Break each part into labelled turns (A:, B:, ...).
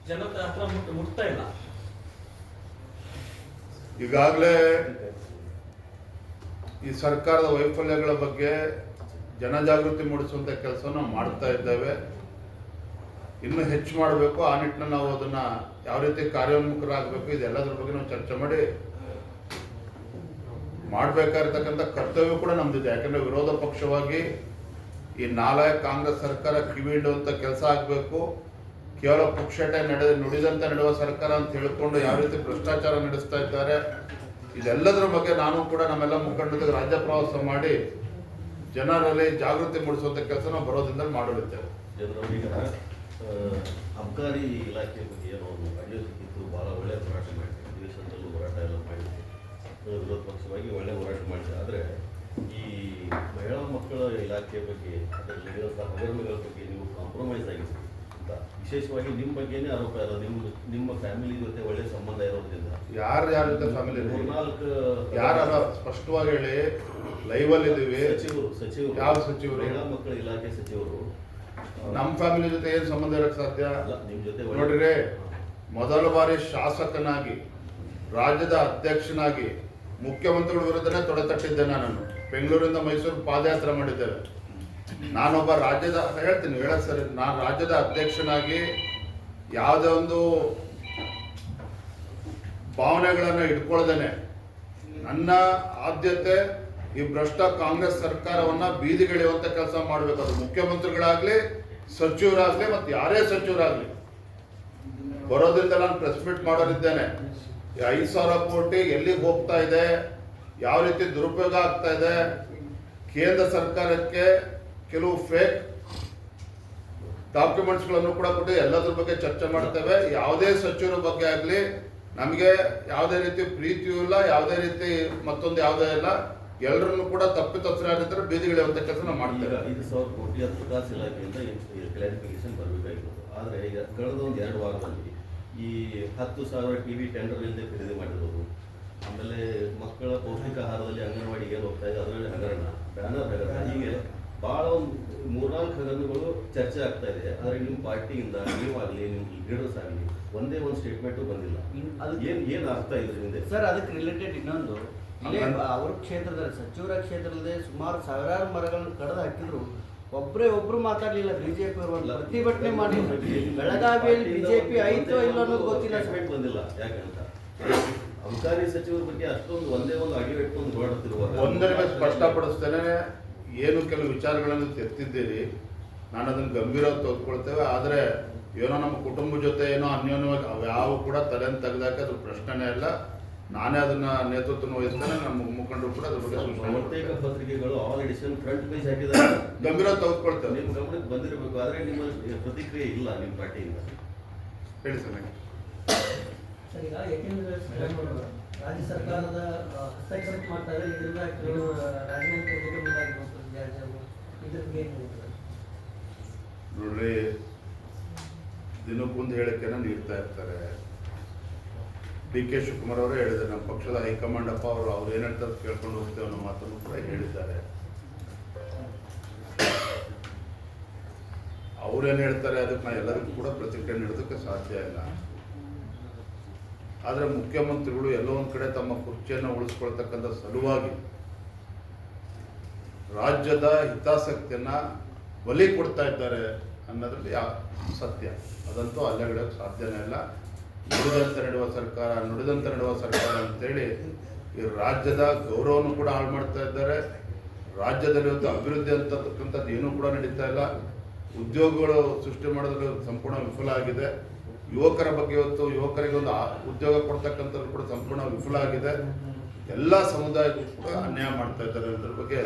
A: ಜನತೆ ಹತ್ರ ಮುಟ್ತಾ ಇಲ್ಲ.
B: ಈಗಾಗಲೇ ಈ ಸರ್ಕಾರದ ವೈಫಲ್ಯಗಳ ಬಗ್ಗೆ ಜನಜಾಗೃತಿ ಮೂಡಿಸುವಂಥ ಕೆಲಸ ನಾವು ಮಾಡ್ತಾ ಇದ್ದೇವೆ. ಇನ್ನೂ ಹೆಚ್ಚು ಮಾಡಬೇಕು. ಆ ನಿಟ್ಟಿನಲ್ಲಿ ನಾವು ಅದನ್ನು ಯಾವ ರೀತಿ ಕಾರ್ಯೋನ್ಮುಖರಾಗಬೇಕು ಇದೆಲ್ಲದ್ರ ಬಗ್ಗೆ ನಾವು ಚರ್ಚೆ ಮಾಡಿ ಮಾಡಬೇಕಾಗಿರ್ತಕ್ಕಂಥ ಕರ್ತವ್ಯ ಕೂಡ ನಮ್ದಿದೆ. ಯಾಕಂದರೆ ವಿರೋಧ ಪಕ್ಷವಾಗಿ ಈ ನಾಲಾಯಕ ಕಾಂಗ್ರೆಸ್ ಸರ್ಕಾರ ಕಿವಿ ಹಿಡುವಂಥ ಕೆಲಸ ಆಗಬೇಕು. ಕೇವಲ ಪುಕ್ಷಟೆ ನುಡಿದಂತೆ ನಡೆಯುವ ಸರ್ಕಾರ ಅಂತ ಹೇಳಿಕೊಂಡು ಯಾವ ರೀತಿ ಭ್ರಷ್ಟಾಚಾರ ನಡೆಸ್ತಾ ಇದ್ದಾರೆ ಇದೆಲ್ಲದರ ಬಗ್ಗೆ ನಾನು ಕೂಡ ನಮ್ಮೆಲ್ಲ ಮುಖಂಡರಿಗೆ ರಾಜ್ಯ ಪ್ರವಾಸ ಮಾಡಿ ಜನರಲ್ಲಿ ಜಾಗೃತಿ ಮೂಡಿಸುವಂಥ ಕೆಲಸ ನಾವು ಬರೋದ್ರಿಂದ ಮಾಡಿರುತ್ತೇವೆ.
C: ಅಬ್ಕಾರಿ ಇಲಾಖೆ ಬಗ್ಗೆ ಏನೋ ಒಂದು ಅಡಿಯೋದಕ್ಕಿತ್ತು ಭಾಳ ಒಳ್ಳೆಯ ಹೋರಾಟ ಮಾಡಿದೆ. ಅಧಿವೇಶನದಲ್ಲೂ ಹೋರಾಟ ಎಲ್ಲ ಮಾಡಿದೆ, ವಿರೋಧ ಪಕ್ಷವಾಗಿ ಒಳ್ಳೆಯ ಹೋರಾಟ ಮಾಡಿದೆ. ಆದರೆ ಈ ಮಹಿಳಾ ಮಕ್ಕಳ ಇಲಾಖೆ ಬಗ್ಗೆ ಅದರಲ್ಲಿರುವಂಥ ಹಗರಣಗಳ ಬಗ್ಗೆ ನೀವು ಕಾಂಪ್ರಮೈಸ್ ಆಗಿದ್ದೀರಿ ಅಂತ ವಿಶೇಷವಾಗಿ ನಿಮ್ಮ ಬಗ್ಗೆನೇ ಆರೋಪ ಇಲ್ಲ. ನಿಮ್ಮ ಫ್ಯಾಮಿಲಿ ಜೊತೆ ಒಳ್ಳೆಯ ಸಂಬಂಧ ಇರೋದ್ರಿಂದ
B: ಯಾರ ಜೊತೆ ಫ್ಯಾಮಿಲಿ
C: 4
B: ಯಾರು ಸ್ಪಷ್ಟವಾಗಿ ಹೇಳಿ ಲೈವಲ್ಲಿ ಇದ್ದೀವಿ.
C: ಸಚಿವರು
B: ಯಾವ ಸಚಿವರು?
C: ಮಹಿಳಾ ಮಕ್ಕಳ ಇಲಾಖೆ ಸಚಿವರು.
B: ನಮ್ಮ ಫ್ಯಾಮಿಲಿ ಜೊತೆ ಏನು ಸಂಬಂಧ ಇರಕ್ಕೆ ಸಾಧ್ಯ?
C: ನಿಮ್ಮ ಜೊತೆ
B: ನೋಡ್ರಿ, ಮೊದಲ ಬಾರಿ ಶಾಸಕನಾಗಿ ರಾಜ್ಯದ ಅಧ್ಯಕ್ಷನಾಗಿ ಮುಖ್ಯಮಂತ್ರಿಗಳ ವಿರುದ್ಧನೇ ತೊಡೆತಟ್ಟಿದ್ದೆ. ನಾನು ಬೆಂಗಳೂರಿಂದ ಮೈಸೂರು ಪಾದಯಾತ್ರೆ ಮಾಡಿದ್ದೇವೆ. ನಾನೊಬ್ಬ ರಾಜ್ಯದ ಹೇಳ್ತೀನಿ ಹೇಳಕ್ ಸರಿ, ನಾನು ರಾಜ್ಯದ ಅಧ್ಯಕ್ಷನಾಗಿ ಯಾವುದೇ ಒಂದು ಭಾವನೆಗಳನ್ನು ಇಟ್ಕೊಳ್ದೇನೆ ನನ್ನ ಆದ್ಯತೆ ಈ ಭ್ರಷ್ಟ ಕಾಂಗ್ರೆಸ್ ಸರ್ಕಾರವನ್ನ ಬೀದಿಗಿಳಿಯುವಂತ ಕೆಲಸ ಮಾಡಬೇಕು. ಅದು ಮುಖ್ಯಮಂತ್ರಿಗಳಾಗ್ಲಿ, ಸಚಿವರಾಗ್ಲಿ, ಮತ್ತು ಯಾರೇ ಸಚಿವರಾಗ್ಲಿ ಬರೋದ್ರಿಂದ ನಾನು ಪ್ರೆಸ್ ಮೀಟ್ ಮಾಡೋರಿದ್ದೇನೆ. 5,000 ಕೋಟಿ ಎಲ್ಲಿಗೆ ಹೋಗ್ತಾ ಇದೆ, ಯಾವ ರೀತಿ ದುರುಪಯೋಗ ಆಗ್ತಾ ಇದೆ, ಕೇಂದ್ರ ಸರ್ಕಾರಕ್ಕೆ ಕೆಲವು ಫೇಕ್ ಡಾಕ್ಯುಮೆಂಟ್ಸ್ಗಳನ್ನು ಕೂಡ ಕೊಟ್ಟು ಎಲ್ಲದ್ರ ಬಗ್ಗೆ ಚರ್ಚೆ ಮಾಡ್ತೇವೆ. ಯಾವುದೇ ಸಚಿವರ ಬಗ್ಗೆ ಆಗಲಿ ನಮಗೆ ಯಾವುದೇ ರೀತಿ ಪ್ರೀತಿಯೂ ಇಲ್ಲ, ಯಾವುದೇ ರೀತಿ ಮತ್ತೊಂದು ಯಾವುದೇ ಇಲ್ಲ. ಎಲ್ಲರನ್ನು ಕೂಡ ತಪ್ಪಿತಸ್ಥರಾಗಿದ್ದರೆ ಬೀದಿಗಿಳಿಯುವಂಥ ಕೆಲಸ ನಾವು ಮಾಡ್ತೇವೆ.
C: 5,000 ಕೋಟಿ ಹಣಕಾಸು ಇಲಾಖೆಯಿಂದ ಕ್ಲಾರಿಫಿಕೇಶನ್ ಬರಬೇಕಾಗಿತ್ತು. ಆದರೆ ಈಗ ಕಳೆದ ಒಂದು 2 ವಾರದಲ್ಲಿ ಈ 10,000 TV ಟೆಂಡರ್ ಇಲ್ಲದೆ ಖರೀದಿ ಮಾಡಿರೋದು, ಆಮೇಲೆ ಮಕ್ಕಳ ಪೌಷ್ಟಿಕ ಆಹಾರದಲ್ಲಿ ಅಂಗನವಾಡಿ ಏನು ಹೋಗ್ತಾ ಇದೆ ಅದರಲ್ಲಿ ಹಗರಣ, ಬ್ಯಾನರ್ ಹಗರಣ, ಹೀಗೆ ಭಾಳ ಒಂದು 3-4 ಹಗರಣಗಳು ಚರ್ಚೆ ಆಗ್ತಾ ಇದೆ. ಆದರೆ ನಿಮ್ಮ ಪಾರ್ಟಿಯಿಂದ ನೀವಾಗಲಿ ನಿಮ್ಮ ಲೀಡರ್ಸ್ ಆಗಲಿ ಒಂದೇ ಒಂದು ಸ್ಟೇಟ್ಮೆಂಟು ಬಂದಿಲ್ಲ. ಏನು ಅರ್ಥ ಇದೆ ಹಿಂದೆ
D: ಸರ್? ಅದಕ್ಕೆ ರಿಲೇಟೆಡ್ ಇನ್ನೊಂದು, ಅವ್ರ ಕ್ಷೇತ್ರದಲ್ಲಿ ಸಚಿವರ ಕ್ಷೇತ್ರದಲ್ಲಿ ಸುಮಾರು ಸಾವಿರಾರು ಮರಗಳನ್ನು ಕಡ್ದು ಹಾಕಿದ್ರು, ಒಬ್ರು ಮಾತಾಡ್ಲಿಲ್ಲ. ಬಿಜೆಪಿ ಅವರು ಪ್ರತಿಭಟನೆ ಮಾಡಿಲ್ಲ. ಬೆಳಗಾವಿಯಲ್ಲಿ ಬಿಜೆಪಿ ಆಯ್ತೋ ಇಲ್ಲ ಅನ್ನೋದು ಗೊತ್ತಿಲ್ಲ.
C: ಬಂದಿಲ್ಲ ಯಾಕಂತ ಅಬಕಾರಿ ಸಚಿವರ ಬಗ್ಗೆ ಅಷ್ಟೊಂದು ಒಂದೇ ಒಂದು ಅಡಿ ಇಟ್ಕೊಂಡು ಹೊರಡ್ತಿರುವಾಗ
B: ಒಂದನೇ ಸ್ಪಷ್ಟಪಡಿಸ್ತೇನೆ. ಏನು ಕೆಲವು ವಿಚಾರಗಳನ್ನು ತೆತ್ತಿದ್ದೀರಿ, ನಾನು ಅದನ್ನು ಗಂಭೀರವಾಗಿ ತೆಗೆದುಕೊಳ್ತೇವೆ. ಆದರೆ ಏನೋ ನಮ್ಮ ಕುಟುಂಬ ಜೊತೆ ಏನೋ ಅನ್ಯೋನ್ಯವಾಗಿ ಅವ್ಯಾವ ಕೂಡ ತಲೆಯನ್ನು ತೆಗೆದಾಕ ಅದ್ರ ಪ್ರಶ್ನೆನೇ ಇಲ್ಲ. ನಾನೇ ಅದನ್ನ ನೇತೃತ್ವ ವಹಿಸ್ತೇನೆ. ನಮ್ಮ ಮುಖಂಡರು ಕೂಡ ಅದ್ರ ಬಗ್ಗೆ
C: ಬಹುತೇಕ ಪತ್ರಿಕೆಗಳು ಆಲ್ ಎಡಿಷನ್ ಫ್ರಂಟ್ ಪೇಜ್ ಹಾಕಿದ್ದಾರೆ.
B: ಗಂಭೀರ ತೆಗೆದುಕೊಳ್ತೇವೆ.
C: ನಿಮ್ಮ ಗಮನಕ್ಕೆ ಬಂದಿರಬೇಕು. ಆದರೆ ನಿಮ್ಮ ಪ್ರತಿಕ್ರಿಯೆ ಇಲ್ಲ ನಿಮ್ಮ ಪಾರ್ಟಿಯಿಂದ.
B: ಹೇಳಿ ಸರ್.
E: ಈಗ ರಾಜ್ಯ ಸರ್ಕಾರದ ಹಸ್ತಕ್ಷೇಪ ಮಾಡ್ತಾ ಇದ್ದಾರೆ. ಇದರಿಂದ ಕೆಲವು ರಾಜೀನಾಮೆ ಮುಂದಾಗಿರುವಂಥದ್ದು ಇದ್ರ ಬಗ್ಗೆ
B: ನೋಡ್ರಿ, ದಿನಕ್ಕೊಂದು ಹೇಳಿಕೆನ ನೀಡ್ತಾ ಇರ್ತಾರೆ. DK ಶಿವಕುಮಾರ್ ಅವರೇ ಹೇಳಿದ್ದಾರೆ, ನಮ್ಮ ಪಕ್ಷದ ಹೈಕಮಾಂಡ್ ಅಪ್ಪ ಅವ್ರು ಏನು ಹೇಳ್ತಾರೆ ಕೇಳ್ಕೊಂಡು ಹೋಗ್ತೇವೆ ಅನ್ನೋ ಮಾತನ್ನು ಕೂಡ ಹೇಳಿದ್ದಾರೆ. ಅವ್ರೇನು ಹೇಳ್ತಾರೆ ಅದಕ್ಕೆ ನಾವು ಎಲ್ಲರಿಗೂ ಕೂಡ ಪ್ರತಿಕ್ರಿಯೆ ನೀಡೋದಕ್ಕೆ ಸಾಧ್ಯ ಇಲ್ಲ. ಆದರೆ ಮುಖ್ಯಮಂತ್ರಿಗಳು ಎಲ್ಲೋ ಒಂದು ಕಡೆ ತಮ್ಮ ಕುರ್ಚಿಯನ್ನು ಉಳಿಸ್ಕೊಳ್ತಕ್ಕಂಥ ಸಲುವಾಗಿ ರಾಜ್ಯದ ಹಿತಾಸಕ್ತಿಯನ್ನು ಬಲಿ ಕೊಡ್ತಾ ಇದ್ದಾರೆ ಅನ್ನೋದ್ರಲ್ಲಿ ಸತ್ಯ. ಅದಂತೂ ಅಲ್ಲಗಡೆಯೋಕ್ಕೆ ಸಾಧ್ಯನೇ ಇಲ್ಲ. ನುಡಿದಂತೆ ನಡೆಯುವ ಸರ್ಕಾರ ಅಂತೇಳಿ ಈ ರಾಜ್ಯದ ಗೌರವವನ್ನು ಕೂಡ ಹಾಳು ಮಾಡ್ತಾ ಇದ್ದಾರೆ. ರಾಜ್ಯದಲ್ಲಿ ಇವತ್ತು ಅಭಿವೃದ್ಧಿ ಅಂತಕ್ಕಂಥದ್ದು ಏನೂ ಕೂಡ ನಡೀತಾ ಇಲ್ಲ. ಉದ್ಯೋಗಗಳು ಸೃಷ್ಟಿ ಮಾಡೋದ್ರಲ್ಲಿ ಸಂಪೂರ್ಣ ವಿಫಲ ಆಗಿದೆ. ಯುವಕರ ಬಗ್ಗೆ ಇವತ್ತು ಯುವಕರಿಗೆ ಒಂದು ಉದ್ಯೋಗ ಕೊಡ್ತಕ್ಕಂಥದ್ದು ಕೂಡ ಸಂಪೂರ್ಣ ವಿಫಲ ಆಗಿದೆ. ಎಲ್ಲ ಸಮುದಾಯಕ್ಕೂ ಕೂಡ ಅನ್ಯಾಯ ಮಾಡ್ತಾ ಇದ್ದಾರೆ. ಅದ್ರ ಬಗ್ಗೆ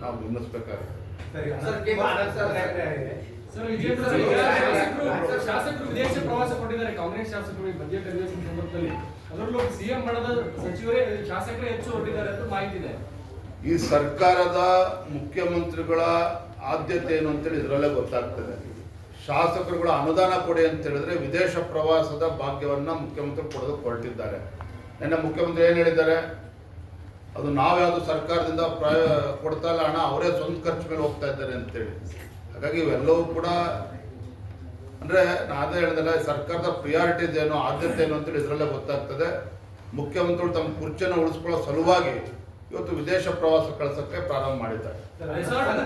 B: ನಾವು ಗಮನಿಸಬೇಕಾಗಿದೆ.
A: ಶಾಸಕರು ವಿದೇಶ ಪ್ರವಾಸ ಕೊಟ್ಟಿದ್ದಾರೆ. ಕಾಂಗ್ರೆಸ್ ಶಾಸಕರು ಬಜೆಟ್ ಅಧಿವೇಶನ ಸಂದರ್ಭದಲ್ಲಿ ಅದರಲ್ಲೂ ಸಿಎಂ ಮಾಡದ ಸಚಿವರೇ ಶಾಸಕರೇ ಹೆಚ್ಚು ಹೊರಟಿದ್ದಾರೆ ಅಂತ ಮಾಹಿತಿ ಇದೆ.
B: ಈ ಸರ್ಕಾರದ ಮುಖ್ಯಮಂತ್ರಿಗಳ ಆದ್ಯತೆ ಏನು ಅಂತೇಳಿ ಇದರಲ್ಲೇ ಗೊತ್ತಾಗ್ತದೆ. ಶಾಸಕರುಗಳ ಅನುದಾನ ಕೊಡಿ ಅಂತ ಹೇಳಿದ್ರೆ ವಿದೇಶ ಪ್ರವಾಸದ ಭಾಗ್ಯವನ್ನ ಮುಖ್ಯಮಂತ್ರಿ ಕೊಡೋದಕ್ಕೆ ಹೊರಟಿದ್ದಾರೆ. ನಿನ್ನೆ ಮುಖ್ಯಮಂತ್ರಿ ಏನು ಹೇಳಿದ್ದಾರೆ, ಅದು ನಾವ್ಯಾವುದು ಸರ್ಕಾರದಿಂದ ಕೊಡ್ತಾ ಇಲ್ಲ, ಹಣ ಅವರೇ ಸ್ವಂತ ಖರ್ಚು ಮೇಲೆ ಹೋಗ್ತಾ ಇದ್ದಾರೆ ಅಂತೇಳಿ. ಹಾಗಾಗಿ ಇವೆಲ್ಲವೂ ಕೂಡ ಅಂದರೆ ನಾನು ಅದೇ ಹೇಳಿದಲ್ಲ, ಸರ್ಕಾರದ ಪ್ರಿಯಾರಿಟೀಸ್ ಏನು, ಆದ್ಯತೆ ಏನು ಅಂತೇಳಿ ಇದರಲ್ಲೇ ಗೊತ್ತಾಗ್ತದೆ. ಮುಖ್ಯಮಂತ್ರಿಗಳು ತಮ್ಮ ಕುರ್ಚಿಯನ್ನು ಉಳಿಸ್ಕೊಳ್ಳೋ ಸಲುವಾಗಿ ಇವತ್ತು ವಿದೇಶ ಪ್ರವಾಸ ಕಳಿಸೋಕ್ಕೆ ಪ್ರಾರಂಭ ಮಾಡಿದ್ದಾರೆ.
A: ರೆಸಾರ್ಟ್